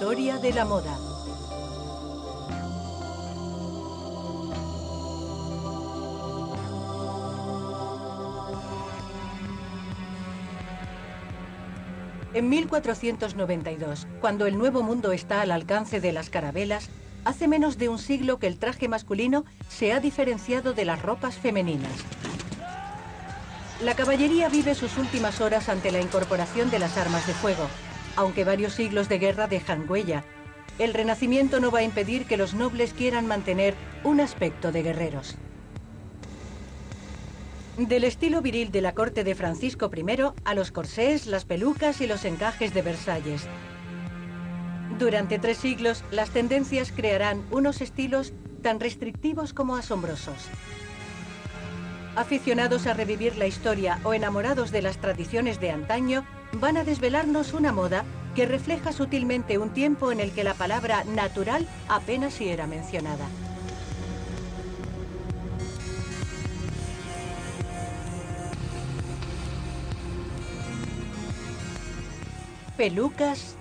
historia de la moda. En 1492, cuando el Nuevo Mundo está al alcance de las carabelas, hace menos de un siglo que el traje masculino se ha diferenciado de las ropas femeninas. La caballería vive sus últimas horas ante la incorporación de las armas de fuego, aunque varios siglos de guerra dejan huella. El Renacimiento no va a impedir que los nobles quieran mantener un aspecto de guerreros. Del estilo viril de la corte de Francisco I a los corsés, las pelucas y los encajes de Versalles. Durante 3 siglos, las tendencias crearán unos estilos tan restrictivos como asombrosos. Aficionados a revivir la historia o enamorados de las tradiciones de antaño, van a desvelarnos una moda que refleja sutilmente un tiempo en el que la palabra natural apenas si era mencionada. Pelucas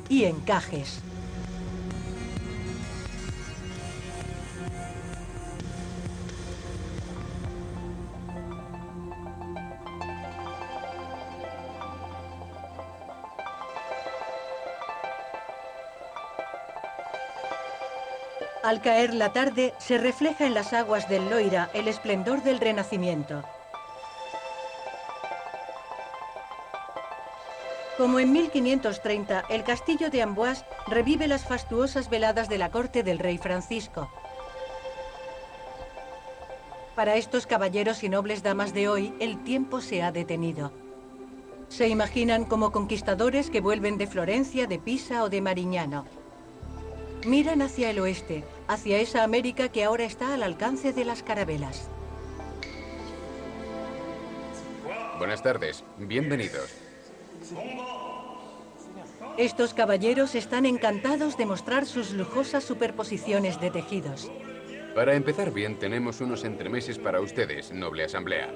y encajes. Al caer la tarde, se refleja en las aguas del Loira el esplendor del Renacimiento. Como en 1530, el castillo de Amboise revive las fastuosas veladas de la corte del rey Francisco. Para estos caballeros y nobles damas de hoy, el tiempo se ha detenido. Se imaginan como conquistadores que vuelven de Florencia, de Pisa o de Marignano. Miran hacia el oeste, hacia esa América que ahora está al alcance de las carabelas. Buenas tardes, bienvenidos. Estos caballeros están encantados de mostrar sus lujosas superposiciones de tejidos. Para empezar bien, tenemos unos entremeses para ustedes, noble asamblea.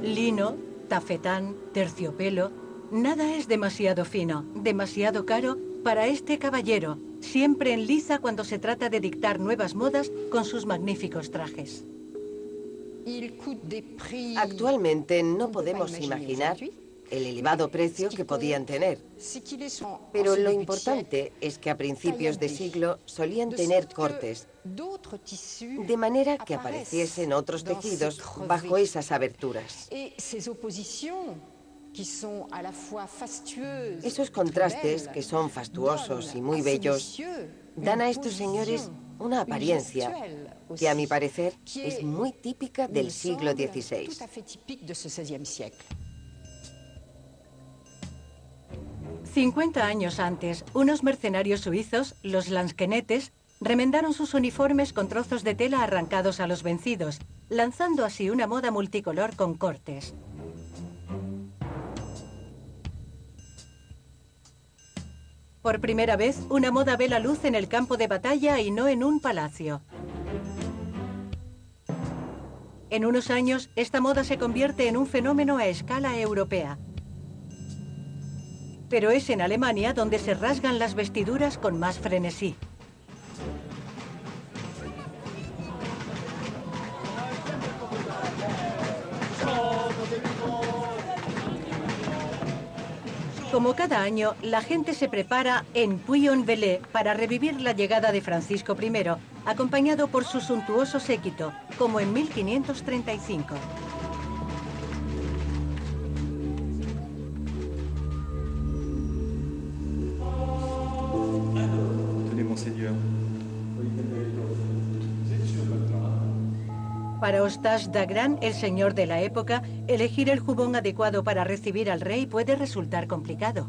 Lino, tafetán, terciopelo, nada es demasiado fino, demasiado caro para este caballero, siempre en liza cuando se trata de dictar nuevas modas con sus magníficos trajes. Actualmente no podemos imaginar el elevado precio que podían tener, pero lo importante es que a principios de siglo solían tener cortes, de manera que apareciesen otros tejidos bajo esas aberturas. Esos contrastes, que son fastuosos y muy bellos, dan a estos señores una apariencia que, a mi parecer, es muy típica del siglo XVI. 50 años antes, unos mercenarios suizos, los lansquenetes, remendaron sus uniformes con trozos de tela arrancados a los vencidos, lanzando así una moda multicolor con cortes. Por primera vez, una moda ve la luz en el campo de batalla y no en un palacio. En unos años, esta moda se convierte en un fenómeno a escala europea. Pero es en Alemania donde se rasgan las vestiduras con más frenesí. Como cada año, la gente se prepara en Puy-en-Velay para revivir la llegada de Francisco I, acompañado por su suntuoso séquito, como en 1535. Para Eustache Dagrand, el señor de la época, elegir el jubón adecuado para recibir al rey puede resultar complicado.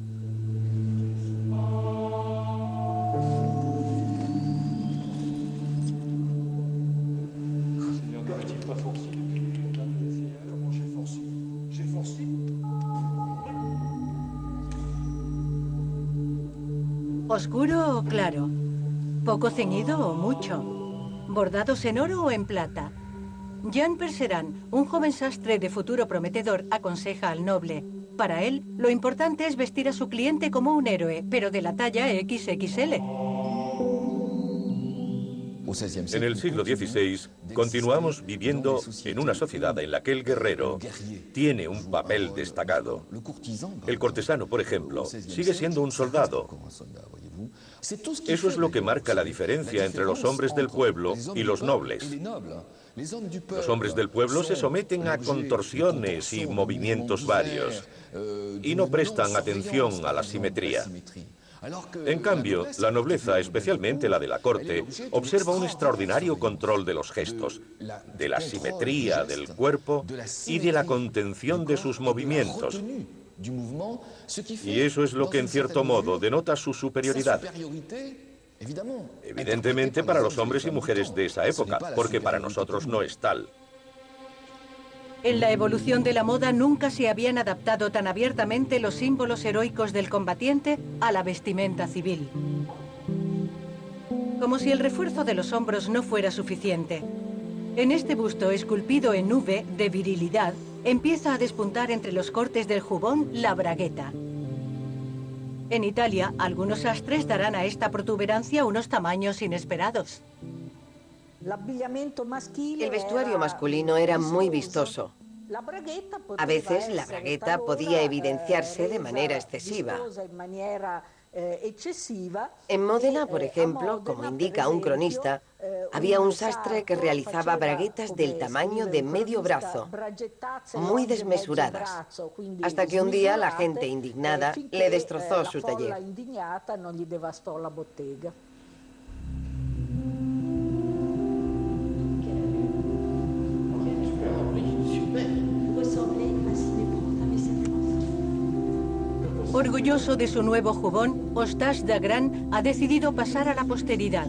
¿Oscuro o claro? ¿Poco ceñido o mucho? ¿Bordados en oro o en plata? Jean Percerin, un joven sastre de futuro prometedor, aconseja al noble. Para él, lo importante es vestir a su cliente como un héroe, pero de la talla XXL. En el siglo XVI, continuamos viviendo en una sociedad en la que el guerrero tiene un papel destacado. El cortesano, por ejemplo, sigue siendo un soldado. Eso es lo que marca la diferencia entre los hombres del pueblo y los nobles. Los hombres del pueblo se someten a contorsiones y movimientos varios y no prestan atención a la simetría. En cambio, la nobleza, especialmente la de la corte, observa un extraordinario control de los gestos, de la simetría del cuerpo y de la contención de sus movimientos. Y eso es lo que, en cierto modo, denota su superioridad. Evidentemente para los hombres y mujeres de esa época, porque para nosotros no es tal. En la evolución de la moda nunca se habían adaptado tan abiertamente los símbolos heroicos del combatiente a la vestimenta civil. Como si el refuerzo de los hombros no fuera suficiente. En este busto esculpido en V de virilidad, empieza a despuntar entre los cortes del jubón la bragueta. En Italia, algunos sastres darán a esta protuberancia unos tamaños inesperados. El vestuario masculino era muy vistoso. A veces la bragueta podía evidenciarse de manera excesiva. En Módena, por ejemplo, como indica un cronista, había un sastre que realizaba braguetas del tamaño de medio brazo, muy desmesuradas, hasta que un día la gente indignada le destrozó su taller. Orgulloso de su nuevo jubón, Eustache Dagrand ha decidido pasar a la posteridad.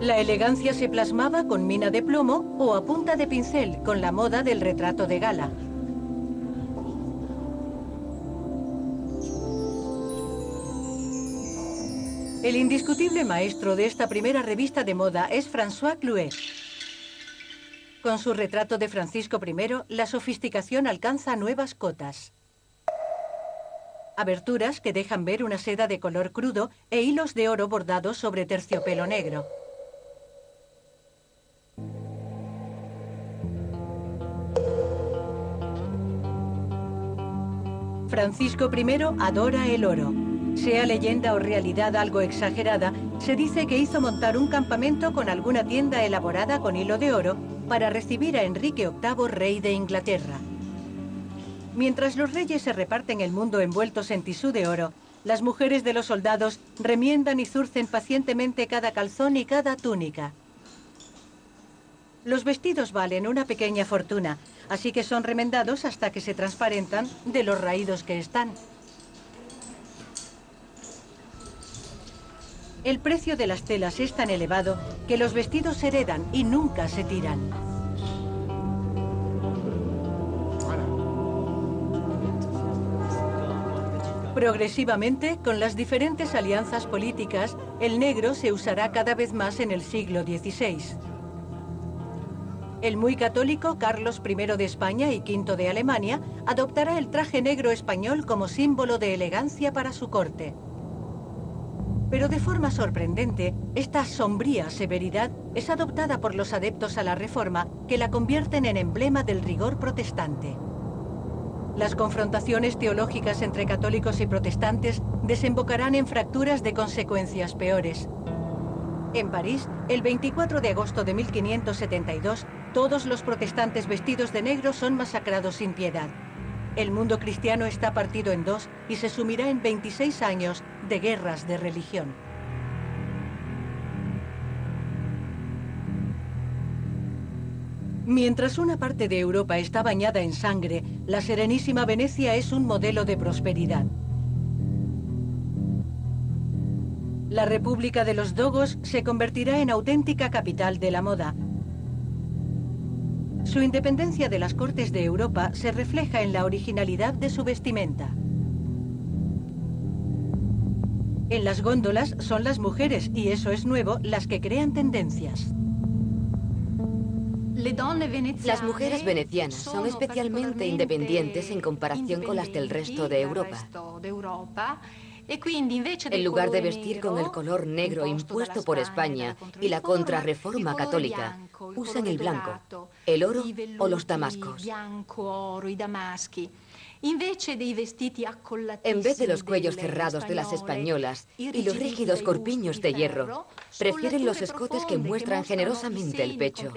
La elegancia se plasmaba con mina de plomo o a punta de pincel, con la moda del retrato de gala. El indiscutible maestro de esta primera revista de moda es François Clouet. Con su retrato de Francisco I, la sofisticación alcanza nuevas cotas. Aberturas que dejan ver una seda de color crudo e hilos de oro bordados sobre terciopelo negro. Francisco I adora el oro. Sea leyenda o realidad algo exagerada, se dice que hizo montar un campamento con alguna tienda elaborada con hilo de oro para recibir a Enrique VIII, rey de Inglaterra. Mientras los reyes se reparten el mundo envueltos en tisú de oro, las mujeres de los soldados remiendan y zurcen pacientemente cada calzón y cada túnica. Los vestidos valen una pequeña fortuna, así que son remendados hasta que se transparentan de los raídos que están. El precio de las telas es tan elevado que los vestidos se heredan y nunca se tiran. Progresivamente, con las diferentes alianzas políticas, el negro se usará cada vez más en el siglo XVI. El muy católico Carlos I de España y V de Alemania adoptará el traje negro español como símbolo de elegancia para su corte. Pero de forma sorprendente, esta sombría severidad es adoptada por los adeptos a la Reforma, que la convierten en emblema del rigor protestante. Las confrontaciones teológicas entre católicos y protestantes desembocarán en fracturas de consecuencias peores. En París, el 24 de agosto de 1572, todos los protestantes vestidos de negro son masacrados sin piedad. El mundo cristiano está partido en dos y se sumirá en 26 años de guerras de religión. Mientras una parte de Europa está bañada en sangre, la serenísima Venecia es un modelo de prosperidad. La República de los Dogos se convertirá en auténtica capital de la moda. Su independencia de las cortes de Europa se refleja en la originalidad de su vestimenta. En las góndolas son las mujeres, y eso es nuevo, las que crean tendencias. Las mujeres venecianas son especialmente independientes en comparación con las del resto de Europa. En lugar de vestir con el color negro impuesto por España y la contrarreforma católica, usan el blanco, el oro o los damascos. En vez de los cuellos cerrados de las españolas y los rígidos corpiños de hierro, prefieren los escotes que muestran generosamente el pecho.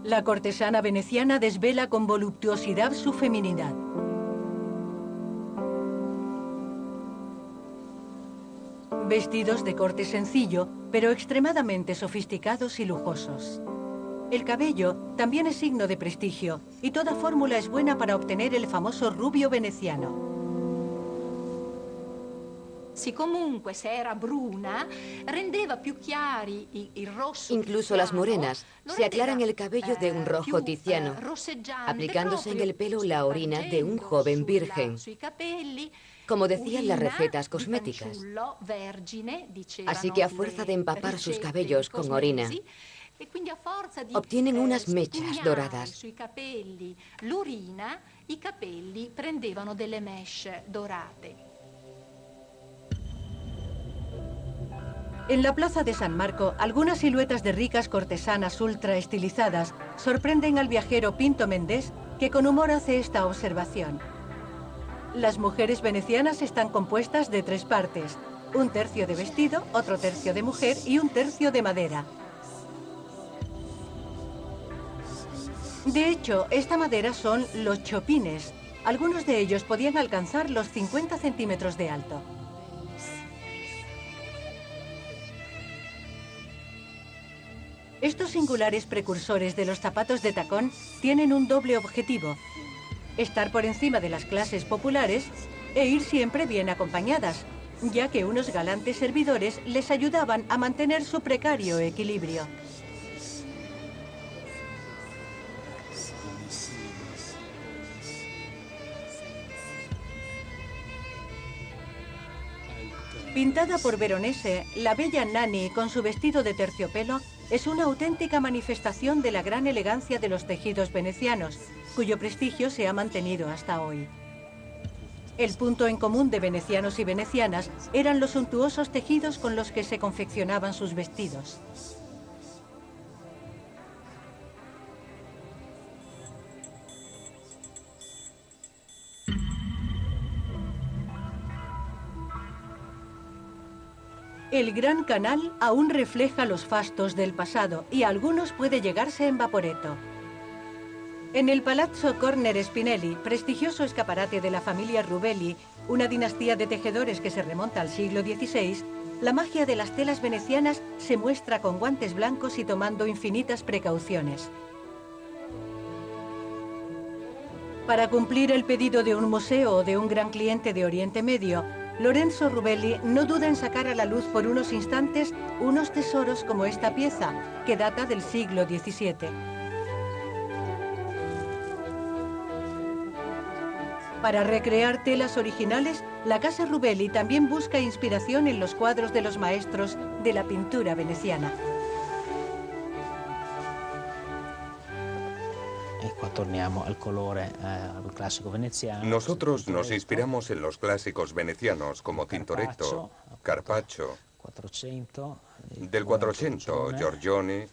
La cortesana veneciana desvela con voluptuosidad su feminidad. Vestidos de corte sencillo, pero extremadamente sofisticados y lujosos. El cabello también es signo de prestigio, y toda fórmula es buena para obtener el famoso rubio veneciano. Incluso las morenas se aclaran el cabello de un rojo tiziano, aplicándose en el pelo la orina de un joven virgen, como decían las recetas cosméticas. Así que a fuerza de empapar sus cabellos con orina, obtienen unas mechas doradas. En la plaza de San Marco, algunas siluetas de ricas cortesanas ultra estilizadas sorprenden al viajero Pinto Mendés, que con humor hace esta observación. Las mujeres venecianas están compuestas de 3 partes: un tercio de vestido, otro tercio de mujer y un tercio de madera. De hecho, esta madera son los chopines. Algunos de ellos podían alcanzar los 50 centímetros de alto. Estos singulares precursores de los zapatos de tacón tienen un doble objetivo: estar por encima de las clases populares e ir siempre bien acompañadas, ya que unos galantes servidores les ayudaban a mantener su precario equilibrio. Pintada por Veronese, la bella Nanni con su vestido de terciopelo es una auténtica manifestación de la gran elegancia de los tejidos venecianos, cuyo prestigio se ha mantenido hasta hoy. El punto en común de venecianos y venecianas eran los suntuosos tejidos con los que se confeccionaban sus vestidos. El Gran Canal aún refleja los fastos del pasado y a algunos puede llegarse en Vaporetto. En el Palazzo Corner Spinelli, prestigioso escaparate de la familia Rubelli, una dinastía de tejedores que se remonta al siglo XVI, la magia de las telas venecianas se muestra con guantes blancos y tomando infinitas precauciones. Para cumplir el pedido de un museo o de un gran cliente de Oriente Medio, Lorenzo Rubelli no duda en sacar a la luz por unos instantes unos tesoros como esta pieza, que data del siglo XVII. Para recrear telas originales, la casa Rubelli también busca inspiración en los cuadros de los maestros de la pintura veneciana. Nosotros nos inspiramos en los clásicos venecianos como Tintoretto, Carpaccio, del 400, Giorgione.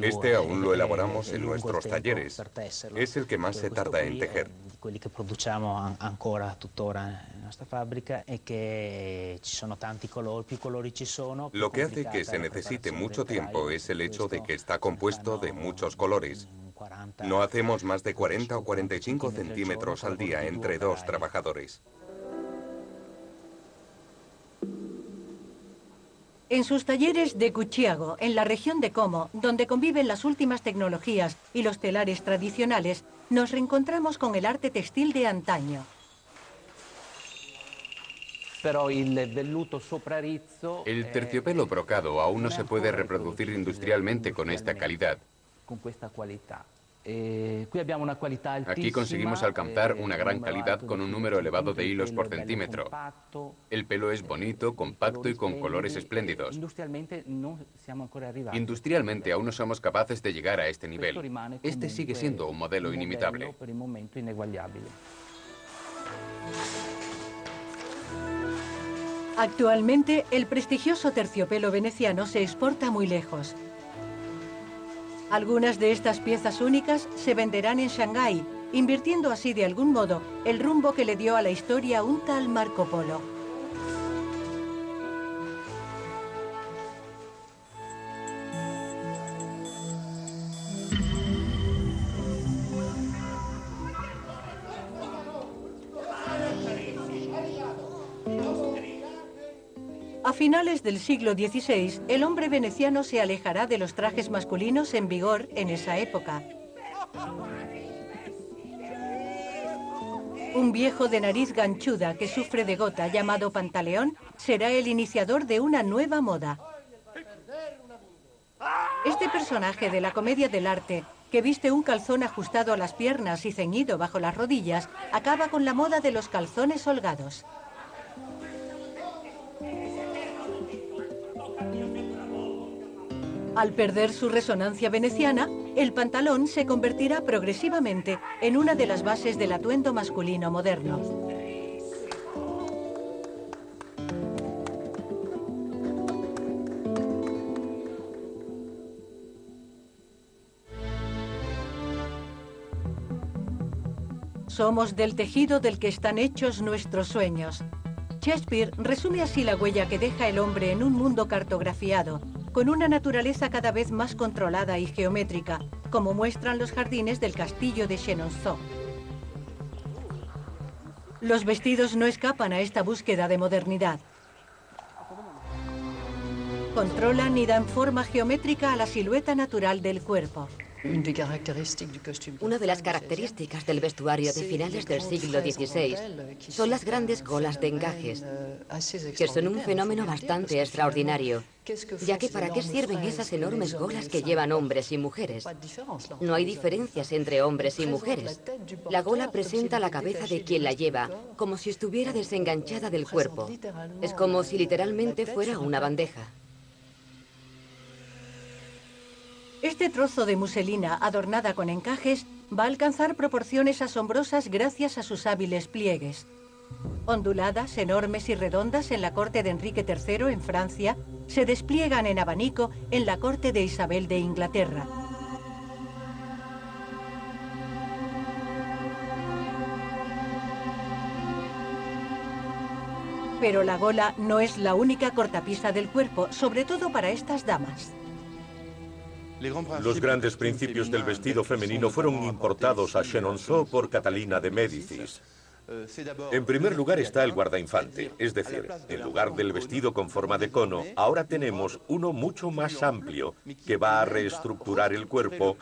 Este aún lo elaboramos en nuestros talleres. Es el que más se tarda en tejer. Lo que hace que se necesite mucho tiempo es el hecho de que está compuesto de muchos colores. No hacemos más de 40 o 45 centímetros al día entre 2 trabajadores. En sus talleres de Cucciago, en la región de Como, donde conviven las últimas tecnologías y los telares tradicionales, nos reencontramos con el arte textil de antaño. El terciopelo brocado aún no se puede reproducir industrialmente con esta calidad. Aquí conseguimos alcanzar una gran calidad con un número elevado de hilos por centímetro. El pelo es bonito, compacto y con colores espléndidos. Industrialmente aún no somos capaces de llegar a este nivel. Este sigue siendo un modelo inimitable. Actualmente, el prestigioso terciopelo veneciano se exporta muy lejos. Algunas de estas piezas únicas se venderán en Shanghái, invirtiendo así de algún modo el rumbo que le dio a la historia un tal Marco Polo. A finales del siglo XVI, el hombre veneciano se alejará de los trajes masculinos en vigor en esa época. Un viejo de nariz ganchuda que sufre de gota llamado Pantaleón será el iniciador de una nueva moda. Este personaje de la comedia del arte, que viste un calzón ajustado a las piernas y ceñido bajo las rodillas, acaba con la moda de los calzones holgados. Al perder su resonancia veneciana, el pantalón se convertirá progresivamente en una de las bases del atuendo masculino moderno. Somos del tejido del que están hechos nuestros sueños. Shakespeare resume así la huella que deja el hombre en un mundo cartografiado, con una naturaleza cada vez más controlada y geométrica, como muestran los jardines del castillo de Chenonceau. Los vestidos no escapan a esta búsqueda de modernidad. Controlan y dan forma geométrica a la silueta natural del cuerpo. Una de las características del vestuario de finales del siglo XVI son las grandes golas de encajes, que son un fenómeno bastante extraordinario, ya que ¿para qué sirven esas enormes golas que llevan hombres y mujeres? No hay diferencias entre hombres y mujeres. La gola presenta la cabeza de quien la lleva, como si estuviera desenganchada del cuerpo. Es como si literalmente fuera una bandeja. Este trozo de muselina adornada con encajes va a alcanzar proporciones asombrosas gracias a sus hábiles pliegues. Onduladas, enormes y redondas en la corte de Enrique III en Francia, se despliegan en abanico en la corte de Isabel de Inglaterra. Pero la gola no es la única cortapisa del cuerpo, sobre todo para estas damas. Los grandes principios del vestido femenino fueron importados a Chenonceau por Catalina de Médicis. En primer lugar está el guardainfante, es decir, en lugar del vestido con forma de cono, ahora tenemos uno mucho más amplio que va a reestructurar el cuerpo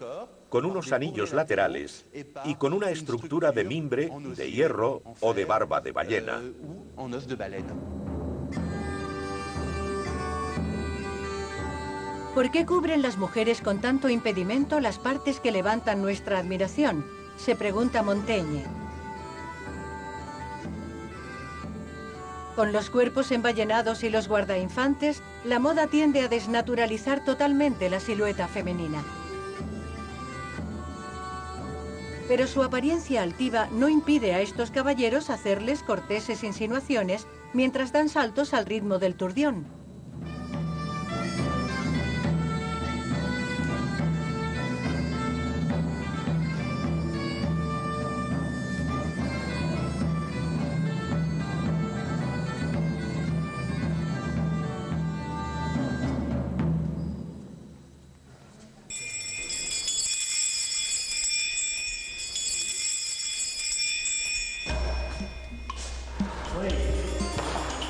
con unos anillos laterales y con una estructura de mimbre, de hierro o de barba de ballena. ¿Por qué cubren las mujeres con tanto impedimento las partes que levantan nuestra admiración?, se pregunta Montaigne. Con los cuerpos envallenados y los guardainfantes, la moda tiende a desnaturalizar totalmente la silueta femenina. Pero su apariencia altiva no impide a estos caballeros hacerles corteses insinuaciones mientras dan saltos al ritmo del turdión.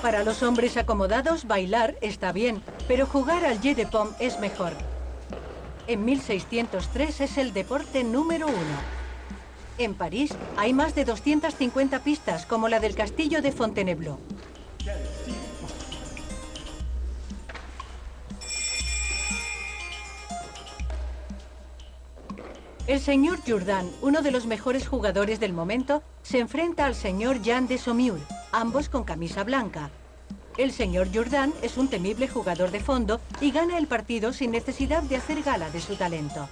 Para los hombres acomodados, bailar está bien, pero jugar al jeu de paume es mejor. En 1603 es el deporte número 1. En París hay más de 250 pistas, como la del castillo de Fontainebleau. El señor Jourdan, uno de los mejores jugadores del momento, se enfrenta al señor Jean de Saumur, ambos con camisa blanca. El señor Jourdan es un temible jugador de fondo y gana el partido sin necesidad de hacer gala de su talento.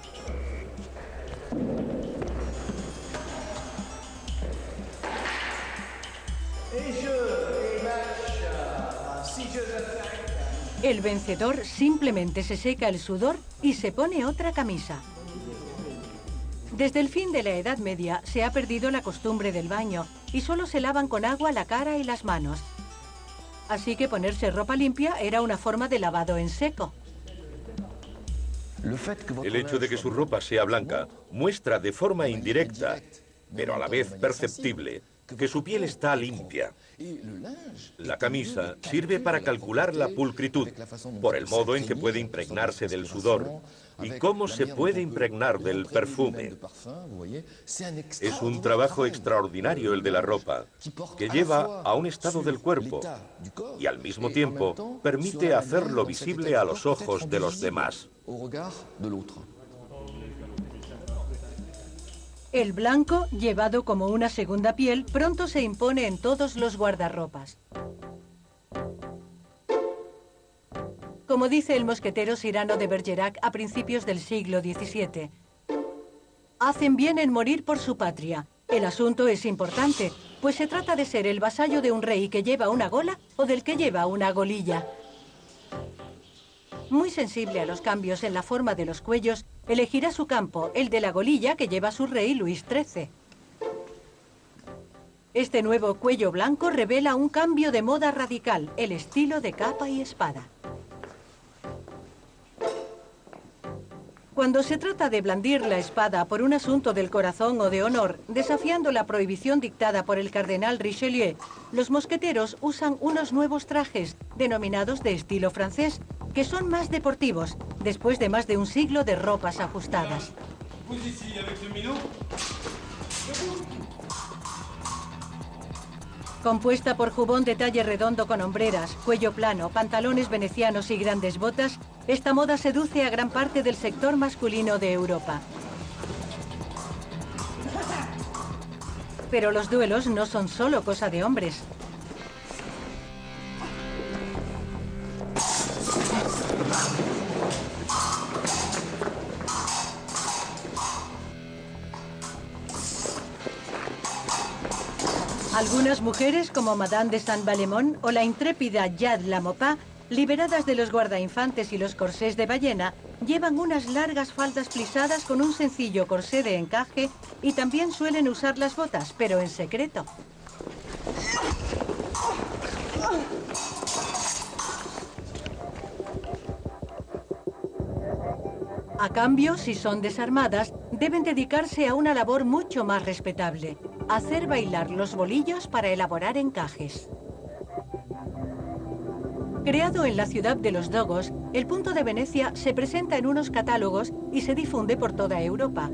El vencedor simplemente se seca el sudor y se pone otra camisa. Desde el fin de la Edad Media se ha perdido la costumbre del baño y solo se lavan con agua la cara y las manos. Así que ponerse ropa limpia era una forma de lavado en seco. El hecho de que su ropa sea blanca muestra de forma indirecta, pero a la vez perceptible, que su piel está limpia. La camisa sirve para calcular la pulcritud, por el modo en que puede impregnarse del sudor y cómo se puede impregnar del perfume. Es un trabajo extraordinario el de la ropa, que lleva a un estado del cuerpo y al mismo tiempo permite hacerlo visible a los ojos de los demás. El blanco, llevado como una segunda piel, pronto se impone en todos los guardarropas. Como dice el mosquetero Cyrano de Bergerac a principios del siglo XVII, hacen bien en morir por su patria. El asunto es importante, pues se trata de ser el vasallo de un rey que lleva una gola o del que lleva una golilla. Muy sensible a los cambios en la forma de los cuellos, elegirá su campo, el de la golilla que lleva su rey Luis XIII. Este nuevo cuello blanco revela un cambio de moda radical, el estilo de capa y espada. Cuando se trata de blandir la espada por un asunto del corazón o de honor, desafiando la prohibición dictada por el cardenal Richelieu, los mosqueteros usan unos nuevos trajes, denominados de estilo francés, que son más deportivos, después de más de un siglo de ropas ajustadas. Compuesta por jubón de talle redondo con hombreras, cuello plano, pantalones venecianos y grandes botas, esta moda seduce a gran parte del sector masculino de Europa. Pero los duelos no son solo cosa de hombres. Algunas mujeres, como Madame de Saint-Valemont o la intrépida Jade Lamopin, liberadas de los guardainfantes y los corsés de ballena, llevan unas largas faldas plisadas con un sencillo corsé de encaje y también suelen usar las botas, pero en secreto. A cambio, si son desarmadas, deben dedicarse a una labor mucho más respetable: hacer bailar los bolillos para elaborar encajes. Creado en la ciudad de los Dogos, el punto de Venecia se presenta en unos catálogos y se difunde por toda Europa.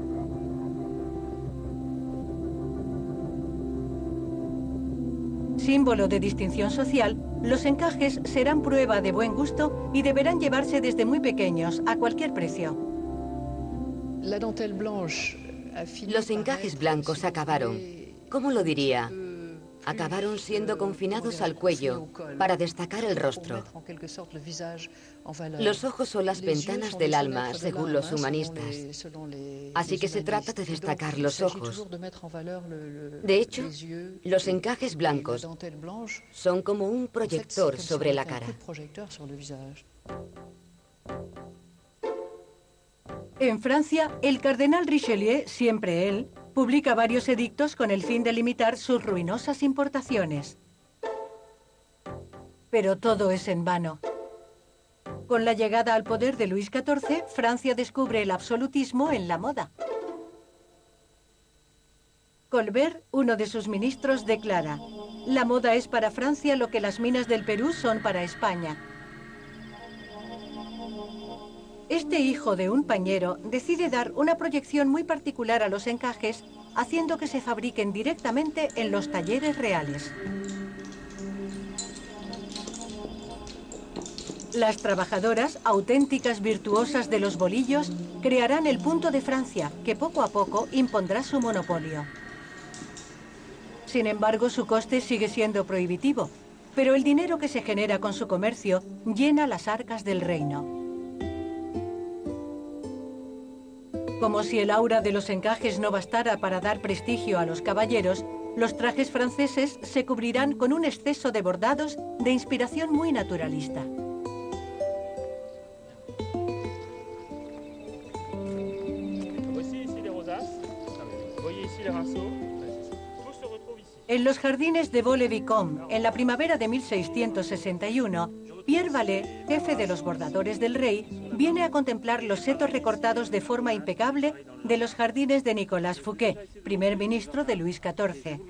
Símbolo de distinción social, los encajes serán prueba de buen gusto y deberán llevarse desde muy pequeños, a cualquier precio. Los encajes blancos acabaron, ¿cómo lo diría? Acabaron siendo confinados al cuello para destacar el rostro. Los ojos son las ventanas del alma, según los humanistas. Así que se trata de destacar los ojos. De hecho, los encajes blancos son como un proyector sobre la cara. En Francia, el cardenal Richelieu, siempre él, publica varios edictos con el fin de limitar sus ruinosas importaciones. Pero todo es en vano. Con la llegada al poder de Luis XIV, Francia descubre el absolutismo en la moda. Colbert, uno de sus ministros, declara: «La moda es para Francia lo que las minas del Perú son para España». Este hijo de un pañero decide dar una proyección muy particular a los encajes, haciendo que se fabriquen directamente en los talleres reales. Las trabajadoras, auténticas virtuosas de los bolillos, crearán el punto de Francia, que poco a poco impondrá su monopolio. Sin embargo, su coste sigue siendo prohibitivo, pero el dinero que se genera con su comercio llena las arcas del reino. Como si el aura de los encajes no bastara para dar prestigio a los caballeros, los trajes franceses se cubrirán con un exceso de bordados de inspiración muy naturalista. En los jardines de Vaux-le-Vicomte, en la primavera de 1661, Pierre Vallée, jefe de los bordadores del rey, viene a contemplar los setos recortados de forma impecable de los jardines de Nicolas Fouquet, primer ministro de Luis XIV.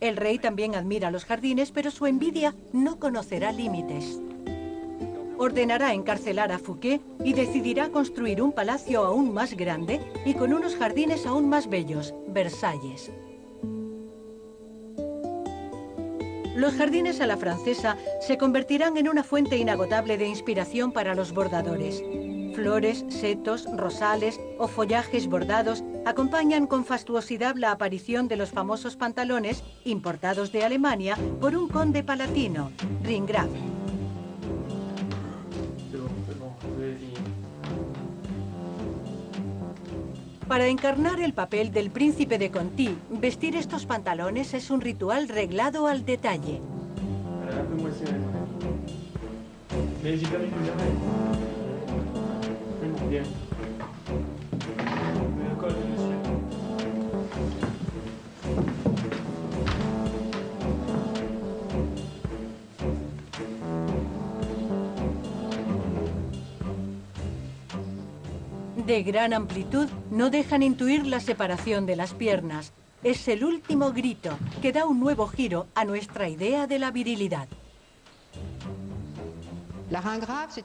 El rey también admira los jardines, pero su envidia no conocerá límites. Ordenará encarcelar a Fouquet y decidirá construir un palacio aún más grande y con unos jardines aún más bellos, Versalles. Los jardines a la francesa se convertirán en una fuente inagotable de inspiración para los bordadores. Flores, setos, rosales o follajes bordados acompañan con fastuosidad la aparición de los famosos pantalones importados de Alemania por un conde palatino, Ringgraf. Para encarnar el papel del príncipe de Conti, vestir estos pantalones es un ritual reglado al detalle. De gran amplitud, no dejan intuir la separación de las piernas. Es el último grito que da un nuevo giro a nuestra idea de la virilidad.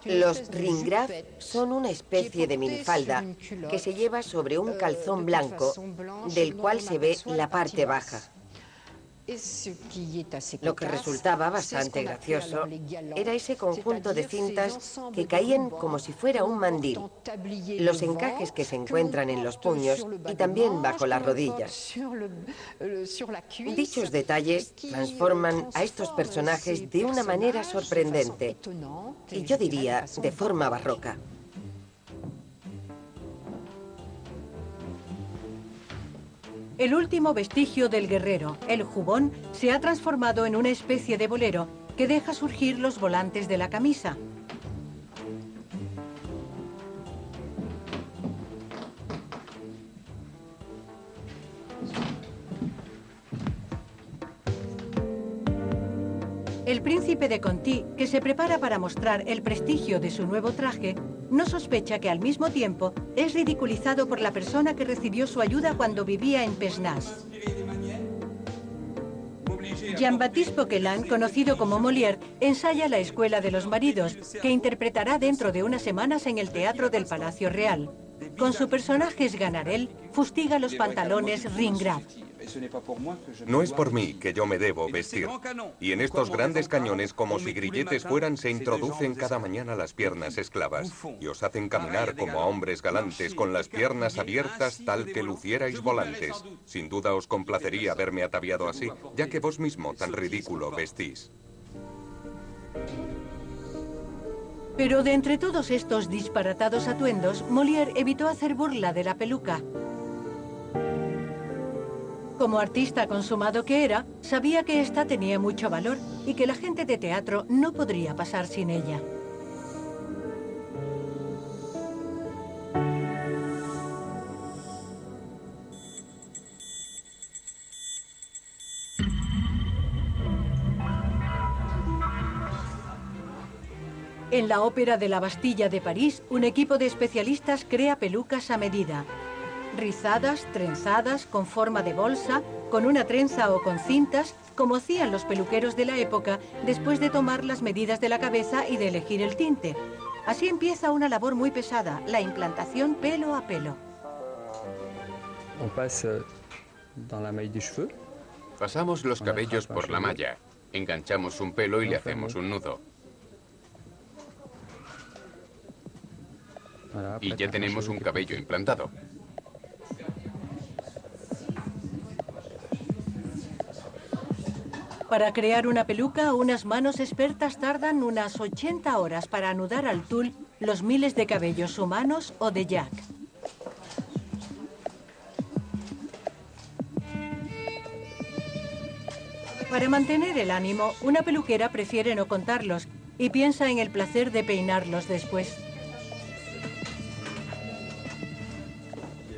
Los ringgraf son una especie de minifalda que se lleva sobre un calzón blanco del cual se ve la parte baja. Lo que resultaba bastante gracioso era ese conjunto de cintas que caían como si fuera un mandil, los encajes que se encuentran en los puños y también bajo las rodillas. Dichos detalles transforman a estos personajes de una manera sorprendente y yo diría de forma barroca. El último vestigio del guerrero, el jubón, se ha transformado en una especie de bolero que deja surgir los volantes de la camisa. El príncipe de Conti, que se prepara para mostrar el prestigio de su nuevo traje, no sospecha que al mismo tiempo es ridiculizado por la persona que recibió su ayuda cuando vivía en Pesnas. Jean-Baptiste Poquelin, conocido como Molière, ensaya la Escuela de los Maridos, que interpretará dentro de unas semanas en el Teatro del Palacio Real. Con su personaje Sganarelle, fustiga los pantalones Ringgraf. No es por mí que yo me debo vestir. Y en estos grandes cañones, como si grilletes fueran, se introducen cada mañana las piernas esclavas y os hacen caminar como a hombres galantes, con las piernas abiertas tal que lucierais volantes. Sin duda os complacería verme ataviado así, ya que vos mismo tan ridículo vestís. Pero de entre todos estos disparatados atuendos, Molière evitó hacer burla de la peluca. Como artista consumado que era, sabía que ésta tenía mucho valor y que la gente de teatro no podría pasar sin ella. En la Ópera de la Bastilla de París, un equipo de especialistas crea pelucas a medida. Rizadas, trenzadas, con forma de bolsa, con una trenza o con cintas, como hacían los peluqueros de la época después de tomar las medidas de la cabeza y de elegir el tinte. Así empieza una labor muy pesada, la implantación pelo a pelo. Pasamos los cabellos por la malla, enganchamos un pelo y le hacemos un nudo. Y ya tenemos un cabello implantado. Para crear una peluca, unas manos expertas tardan unas 80 horas para anudar al tul los miles de cabellos humanos o de Jack. Para mantener el ánimo, una peluquera prefiere no contarlos y piensa en el placer de peinarlos después.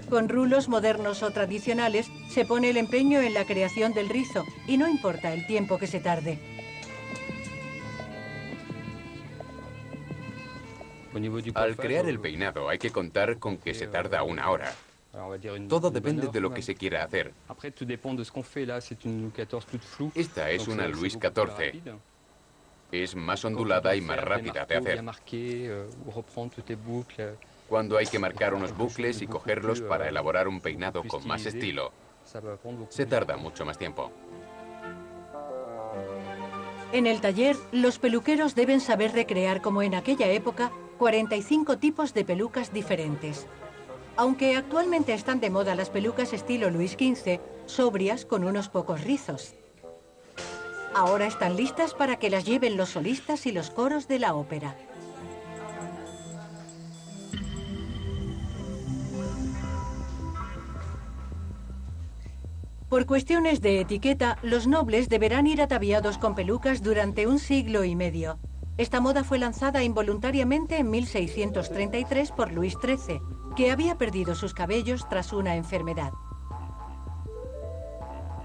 Con rulos modernos o tradicionales, se pone el empeño en la creación del rizo y no importa el tiempo que se tarde. Al crear el peinado hay que contar con que se tarda una hora. Todo depende de lo que se quiera hacer. Esta es una Louis XIV. Es más ondulada y más rápida de hacer. Cuando hay que marcar unos bucles y cogerlos para elaborar un peinado con más estilo, se tarda mucho más tiempo. En el taller, los peluqueros deben saber recrear, como en aquella época, 45 tipos de pelucas diferentes. Aunque actualmente están de moda las pelucas estilo Luis XV, sobrias con unos pocos rizos. Ahora están listas para que las lleven los solistas y los coros de la ópera. Por cuestiones de etiqueta, los nobles deberán ir ataviados con pelucas durante 1 siglo y medio. Esta moda fue lanzada involuntariamente en 1633 por Luis XIII, que había perdido sus cabellos tras una enfermedad.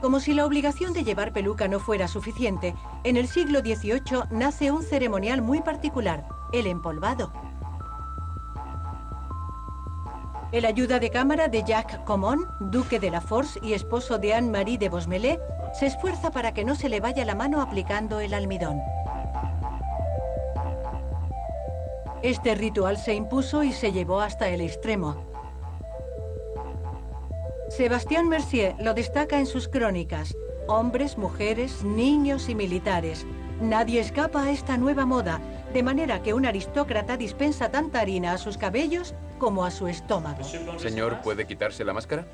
Como si la obligación de llevar peluca no fuera suficiente, en el siglo XVIII nace un ceremonial muy particular, el empolvado. El ayuda de cámara de Jacques Common, duque de la Force y esposo de Anne-Marie de Bosmélé, se esfuerza para que no se le vaya la mano aplicando el almidón. Este ritual se impuso y se llevó hasta el extremo. Sébastien Mercier lo destaca en sus crónicas. Hombres, mujeres, niños y militares. Nadie escapa a esta nueva moda, de manera que un aristócrata dispensa tanta harina a sus cabellos como a su estómago. Señor, ¿puede quitarse la máscara?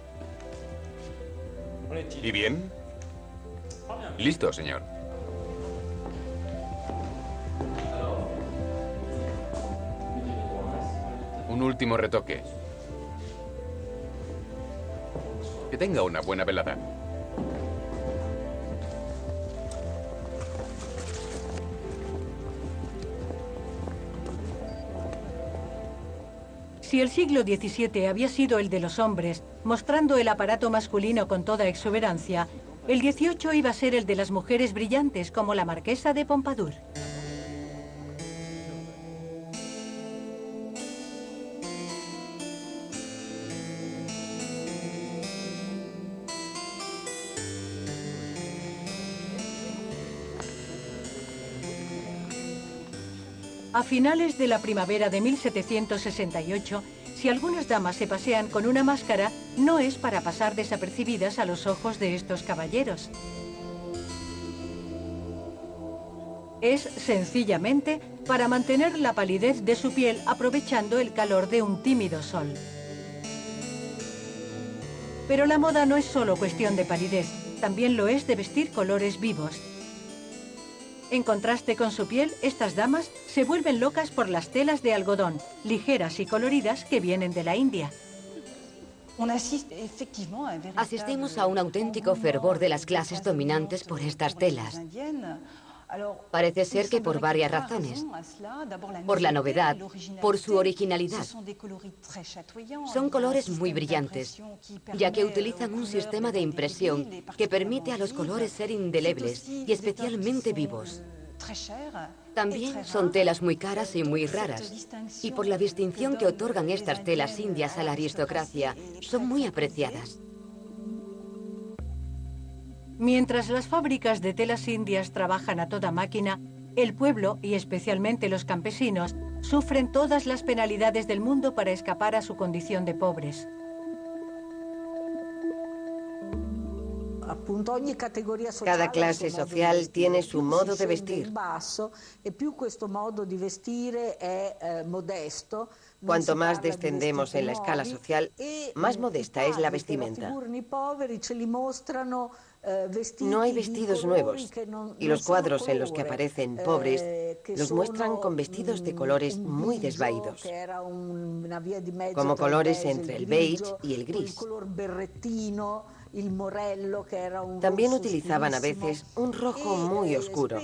¿Y bien? Listo, señor. Un último retoque. Que tenga una buena velada. Si el siglo XVII había sido el de los hombres, mostrando el aparato masculino con toda exuberancia, el XVIII iba a ser el de las mujeres brillantes, como la marquesa de Pompadour. A finales de la primavera de 1768, si algunas damas se pasean con una máscara, no es para pasar desapercibidas a los ojos de estos caballeros. Es sencillamente para mantener la palidez de su piel aprovechando el calor de un tímido sol. Pero la moda no es solo cuestión de palidez, también lo es de vestir colores vivos. En contraste con su piel, estas damas se vuelven locas por las telas de algodón, ligeras y coloridas, que vienen de la India. Asistimos a un auténtico fervor de las clases dominantes por estas telas. Parece ser que por varias razones. Por la novedad, por su originalidad. Son colores muy brillantes, ya que utilizan un sistema de impresión que permite a los colores ser indelebles y especialmente vivos. También son telas muy caras y muy raras, y por la distinción que otorgan estas telas indias a la aristocracia, son muy apreciadas. Mientras las fábricas de telas indias trabajan a toda máquina, el pueblo, y especialmente los campesinos, sufren todas las penalidades del mundo para escapar a su condición de pobres. Cada clase social tiene su modo de vestir. Cuanto más descendemos en la escala social, más modesta es la vestimenta. No hay vestidos nuevos, y los cuadros en los que aparecen pobres los muestran con vestidos de colores muy desvaídos, como colores entre el beige y el gris. También utilizaban a veces un rojo muy oscuro.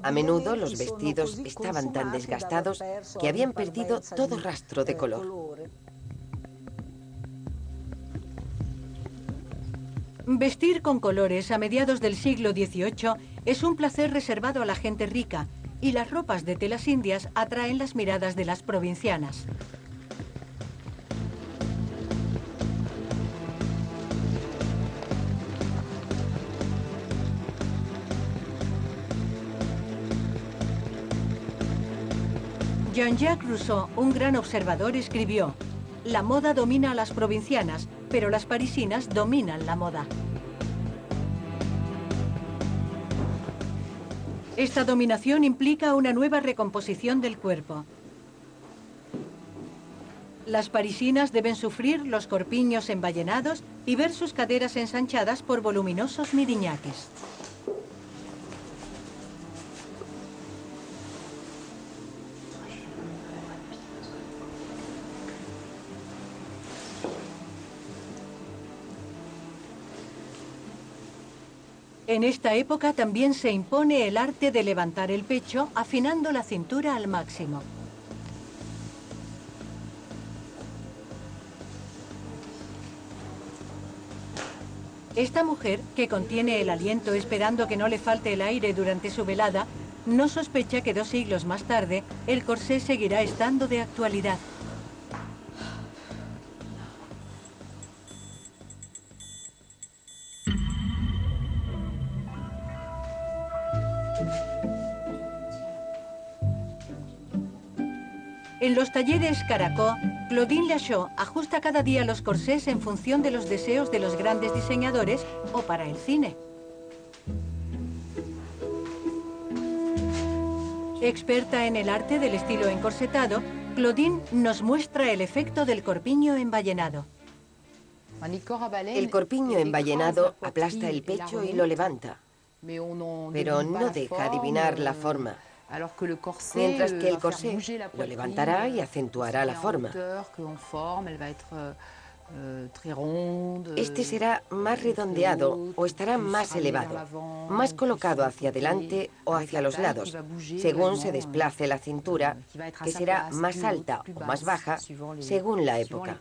A menudo los vestidos estaban tan desgastados que habían perdido todo rastro de color. Vestir con colores a mediados del siglo XVIII es un placer reservado a la gente rica, y las ropas de telas indias atraen las miradas de las provincianas. Jean-Jacques Rousseau, un gran observador, escribió: «La moda domina a las provincianas, pero las parisinas dominan la moda». Esta dominación implica una nueva recomposición del cuerpo. Las parisinas deben sufrir los corpiños emballenados y ver sus caderas ensanchadas por voluminosos miriñaques. En esta época también se impone el arte de levantar el pecho, afinando la cintura al máximo. Esta mujer, que contiene el aliento esperando que no le falte el aire durante su velada, no sospecha que 2 siglos más tarde el corsé seguirá estando de actualidad. En los talleres Caraco, Claudine Lachaux ajusta cada día los corsés en función de los deseos de los grandes diseñadores o para el cine. Experta en el arte del estilo encorsetado, Claudine nos muestra el efecto del corpiño emballenado. El corpiño emballenado aplasta el pecho y lo levanta, pero no deja adivinar la forma. Mientras que el corsé lo levantará y acentuará la forma. Este será más redondeado o estará más elevado, más colocado hacia adelante o hacia los lados, según se desplace la cintura, que será más alta o más baja según la época.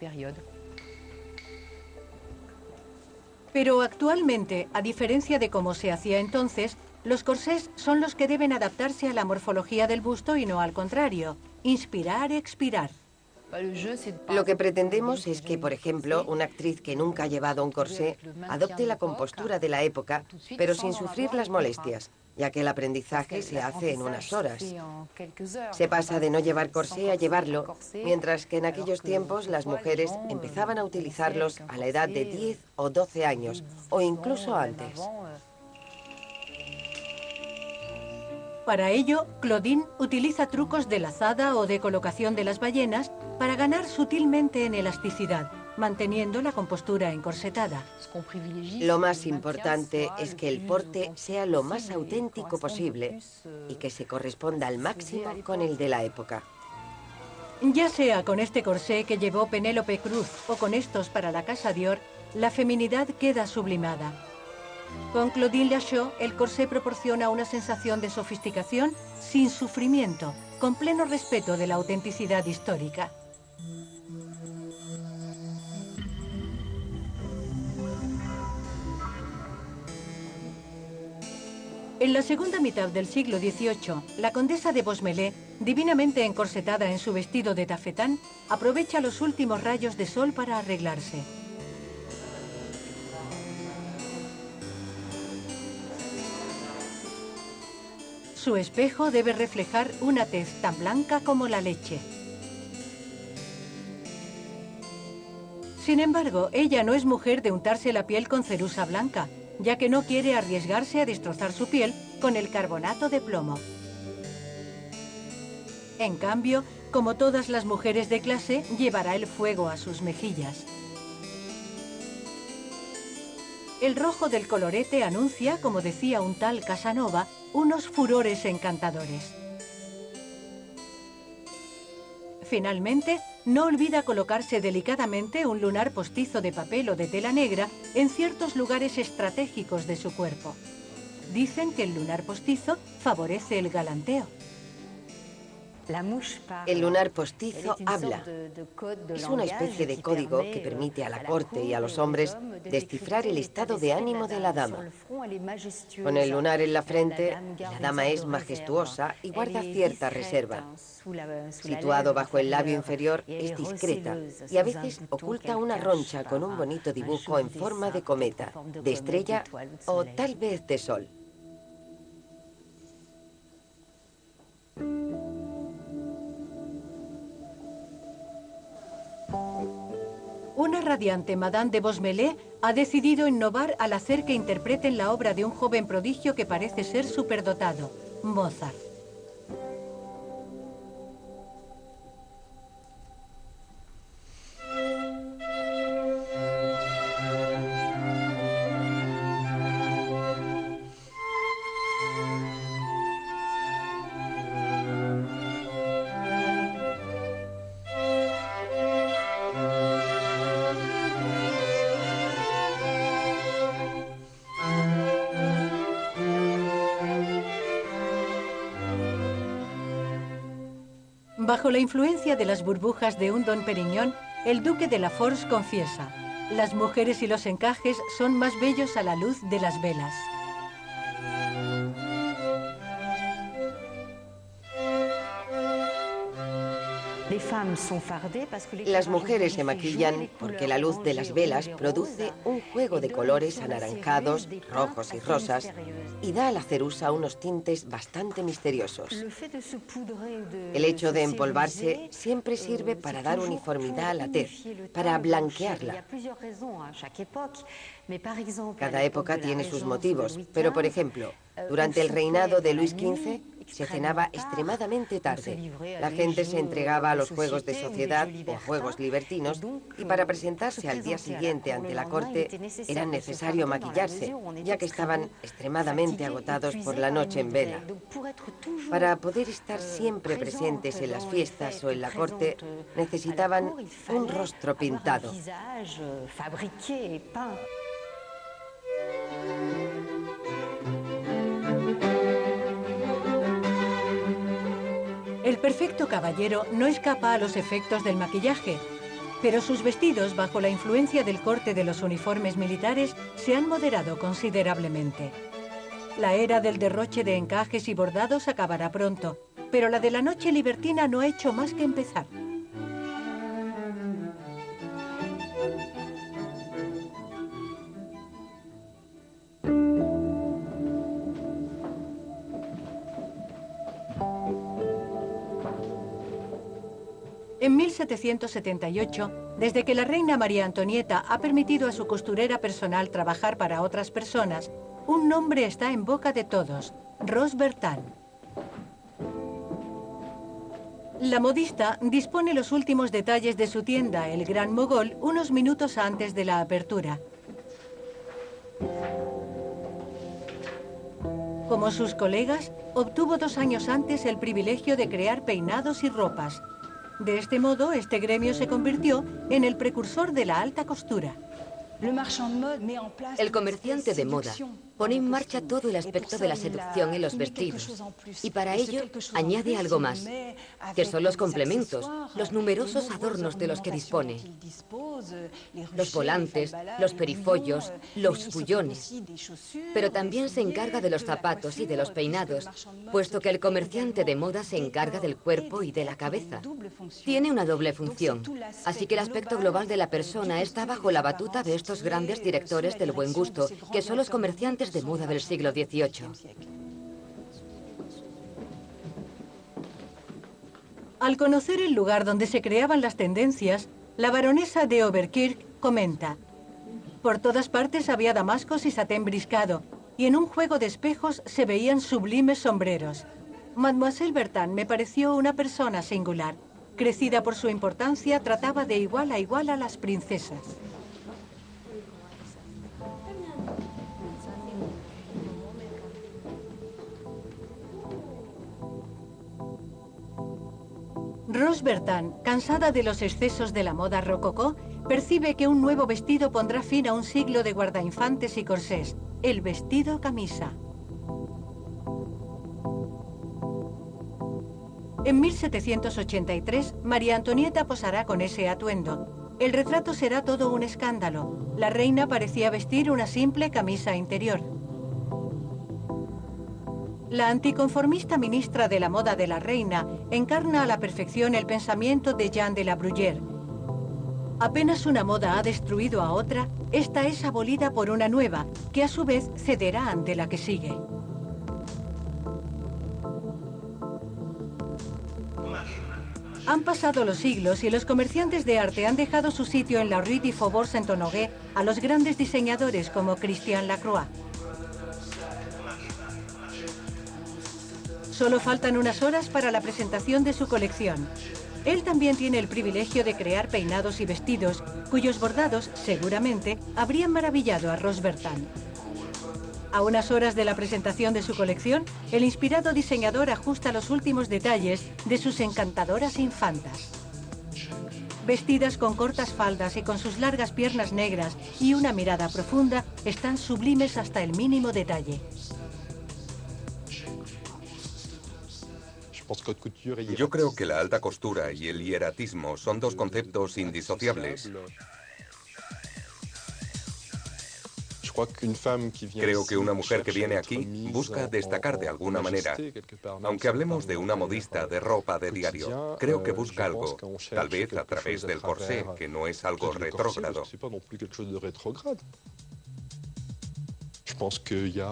Pero actualmente, a diferencia de cómo se hacía entonces, los corsés son los que deben adaptarse a la morfología del busto y no al contrario. Inspirar, expirar. Lo que pretendemos es que, por ejemplo, una actriz que nunca ha llevado un corsé adopte la compostura de la época, pero sin sufrir las molestias, ya que el aprendizaje se hace en unas horas. Se pasa de no llevar corsé a llevarlo, mientras que en aquellos tiempos las mujeres empezaban a utilizarlos a la edad de 10 o 12 años, o incluso antes. Para ello, Claudine utiliza trucos de lazada o de colocación de las ballenas para ganar sutilmente en elasticidad, manteniendo la compostura encorsetada. Lo más importante es que el porte sea lo más auténtico posible y que se corresponda al máximo con el de la época. Ya sea con este corsé que llevó Penélope Cruz o con estos para la Casa Dior, la feminidad queda sublimada. Con Claudine Lachaux, el corsé proporciona una sensación de sofisticación sin sufrimiento, con pleno respeto de la autenticidad histórica. En la segunda mitad del siglo XVIII, la condesa de Bosmélé, divinamente encorsetada en su vestido de tafetán, aprovecha los últimos rayos de sol para arreglarse. Su espejo debe reflejar una tez tan blanca como la leche. Sin embargo, ella no es mujer de untarse la piel con cerusa blanca. ya que no quiere arriesgarse a destrozar su piel con el carbonato de plomo. En cambio, como todas las mujeres de clase, llevará el fuego a sus mejillas. El rojo del colorete anuncia, como decía un tal Casanova, unos furores encantadores. Finalmente, no olvida colocarse delicadamente un lunar postizo de papel o de tela negra en ciertos lugares estratégicos de su cuerpo. Dicen que el lunar postizo favorece el galanteo. El lunar postizo habla. Es una especie de código que permite a la corte y a los hombres descifrar el estado de ánimo de la dama. Con el lunar en la frente, la dama es majestuosa y guarda cierta reserva. Situado bajo el labio inferior, es discreta y a veces oculta una roncha con un bonito dibujo en forma de cometa, de estrella o tal vez de sol. Una radiante Madame de Bosmélé ha decidido innovar al hacer que interpreten la obra de un joven prodigio que parece ser superdotado, Mozart. Bajo la influencia de las burbujas de un Dom Pérignon, el duque de La Force confiesa: las mujeres y los encajes son más bellos a la luz de las velas. Las mujeres se maquillan porque la luz de las velas produce un juego de colores anaranjados, rojos y rosas y da a la cerusa unos tintes bastante misteriosos. El hecho de empolvarse siempre sirve para dar uniformidad a la tez, para blanquearla. Cada época tiene sus motivos, pero por ejemplo, durante el reinado de Luis XV se cenaba extremadamente tarde. La gente se entregaba a los juegos de sociedad o juegos libertinos y para presentarse al día siguiente ante la corte era necesario maquillarse, ya que estaban extremadamente agotados por la noche en vela. Para poder estar siempre presentes en las fiestas o en la corte, necesitaban un rostro pintado. El perfecto caballero no escapa a los efectos del maquillaje, pero sus vestidos, bajo la influencia del corte de los uniformes militares, se han moderado considerablemente. La era del derroche de encajes y bordados acabará pronto, pero la de la noche libertina no ha hecho más que empezar. En 1778, desde que la reina María Antonieta ha permitido a su costurera personal trabajar para otras personas, un nombre está en boca de todos: Rose Bertin. La modista dispone los últimos detalles de su tienda, el Gran Mogol, unos minutos antes de la apertura. Como sus colegas, obtuvo 2 años antes el privilegio de crear peinados y ropas. De este modo, este gremio se convirtió en el precursor de la alta costura. El comerciante de moda pone en marcha todo el aspecto de la seducción en los vestidos y para ello añade algo más, que son los complementos, los numerosos adornos de los que dispone. Los volantes, los perifollos, los bullones. Pero también se encarga de los zapatos y de los peinados, puesto que el comerciante de moda se encarga del cuerpo y de la cabeza. Tiene una doble función, así que el aspecto global de la persona está bajo la batuta de estos grandes directores del buen gusto, que son los comerciantes de moda del siglo XVIII. Al conocer el lugar donde se creaban las tendencias, la baronesa de Oberkirch comenta: Por todas partes había damascos y satén briscado, y en un juego de espejos se veían sublimes sombreros. Mademoiselle Bertin me pareció una persona singular. Crecida por su importancia, trataba de igual a las princesas. Rose Bertin, cansada de los excesos de la moda rococó, percibe que un nuevo vestido pondrá fin a un siglo de guardainfantes y corsés, el vestido camisa. En 1783, María Antonieta posará con ese atuendo. El retrato será todo un escándalo. La reina parecía vestir una simple camisa interior. La anticonformista ministra de la moda de la reina encarna a la perfección el pensamiento de Jean de la Bruyère. Apenas una moda ha destruido a otra, esta es abolida por una nueva, que a su vez cederá ante la que sigue. Han pasado los siglos y los comerciantes de arte han dejado su sitio en la Rue du Faubourg Saint-Honoré a los grandes diseñadores como Christian Lacroix. Solo faltan unas horas para la presentación de su colección. Él también tiene el privilegio de crear peinados y vestidos, cuyos bordados, seguramente, habrían maravillado a Rose Bertin. A unas horas de la presentación de su colección, el inspirado diseñador ajusta los últimos detalles de sus encantadoras infantas. Vestidas con cortas faldas y con sus largas piernas negras y una mirada profunda, están sublimes hasta el mínimo detalle. Yo creo que la alta costura y el hieratismo son dos conceptos indisociables. Creo que una mujer que viene aquí busca destacar de alguna manera. Aunque hablemos de una modista de ropa de diario, creo que busca algo, tal vez a través del corsé, que no es algo retrógrado.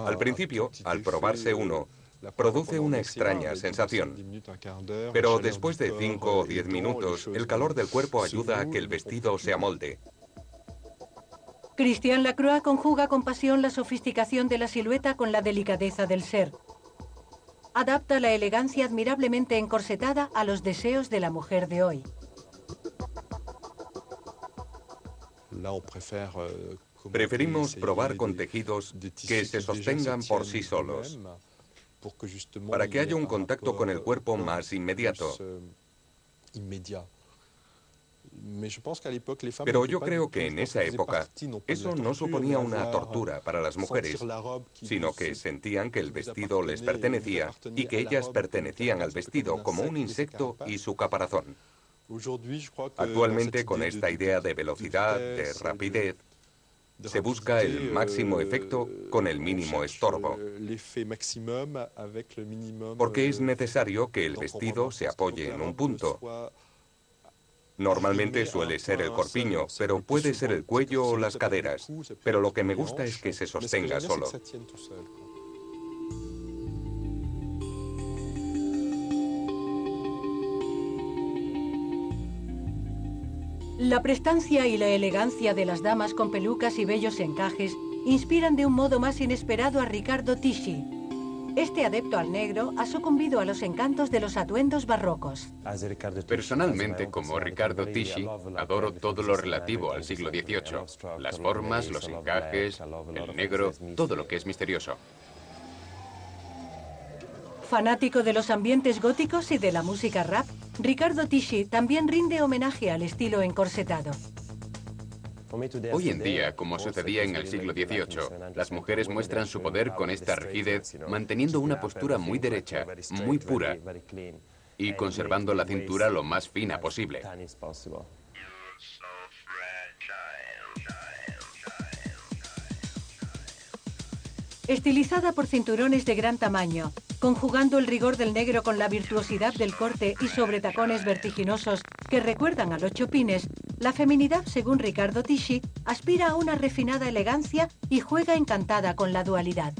Al principio, al probarse uno, produce una extraña sensación. Pero después de 5 o 10 minutos, el calor del cuerpo ayuda a que el vestido se amolde. Christian Lacroix conjuga con pasión la sofisticación de la silueta con la delicadeza del ser. Adapta la elegancia admirablemente encorsetada a los deseos de la mujer de hoy. Preferimos probar con tejidos que se sostengan por sí solos, para que haya un contacto con el cuerpo más inmediato. Pero yo creo que en esa época eso no suponía una tortura para las mujeres, sino que sentían que el vestido les pertenecía y que ellas pertenecían al vestido como un insecto y su caparazón. Actualmente, con esta idea de velocidad, de rapidez, se busca el máximo efecto con el mínimo estorbo, porque es necesario que el vestido se apoye en un punto. Normalmente suele ser el corpiño, pero puede ser el cuello o las caderas. Pero lo que me gusta es que se sostenga solo. La prestancia y la elegancia de las damas con pelucas y bellos encajes inspiran de un modo más inesperado a Riccardo Tisci. Este adepto al negro ha sucumbido a los encantos de los atuendos barrocos. Personalmente, como Riccardo Tisci, adoro todo lo relativo al siglo XVIII. Las formas, los encajes, el negro, todo lo que es misterioso. Fanático de los ambientes góticos y de la música rap, Riccardo Tisci también rinde homenaje al estilo encorsetado. Hoy en día, como sucedía en el siglo XVIII, las mujeres muestran su poder con esta rigidez, manteniendo una postura muy derecha, muy pura, y conservando la cintura lo más fina posible. Estilizada por cinturones de gran tamaño, conjugando el rigor del negro con la virtuosidad del corte y sobre tacones vertiginosos que recuerdan a los chopines, la feminidad, según Riccardo Tisci, aspira a una refinada elegancia y juega encantada con la dualidad.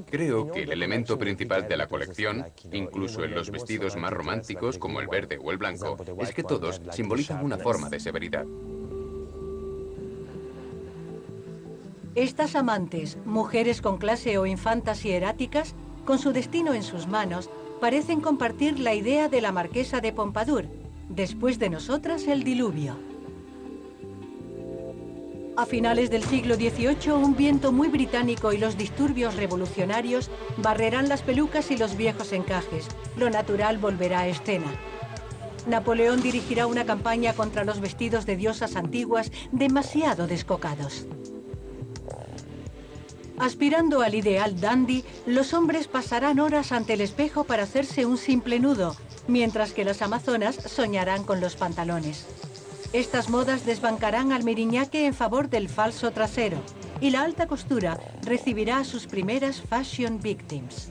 Creo que el elemento principal de la colección, incluso en los vestidos más románticos como el verde o el blanco, es que todos simbolizan una forma de severidad. Estas amantes, mujeres con clase o infantas hieráticas, con su destino en sus manos, parecen compartir la idea de la marquesa de Pompadour. Después de nosotras, el diluvio. A finales del siglo XVIII, un viento muy británico y los disturbios revolucionarios barrerán las pelucas y los viejos encajes. Lo natural volverá a escena. Napoleón dirigirá una campaña contra los vestidos de diosas antiguas demasiado descocados. Aspirando al ideal dandy, los hombres pasarán horas ante el espejo para hacerse un simple nudo, mientras que las amazonas soñarán con los pantalones. Estas modas desbancarán al miriñaque en favor del falso trasero, y la alta costura recibirá a sus primeras fashion victims.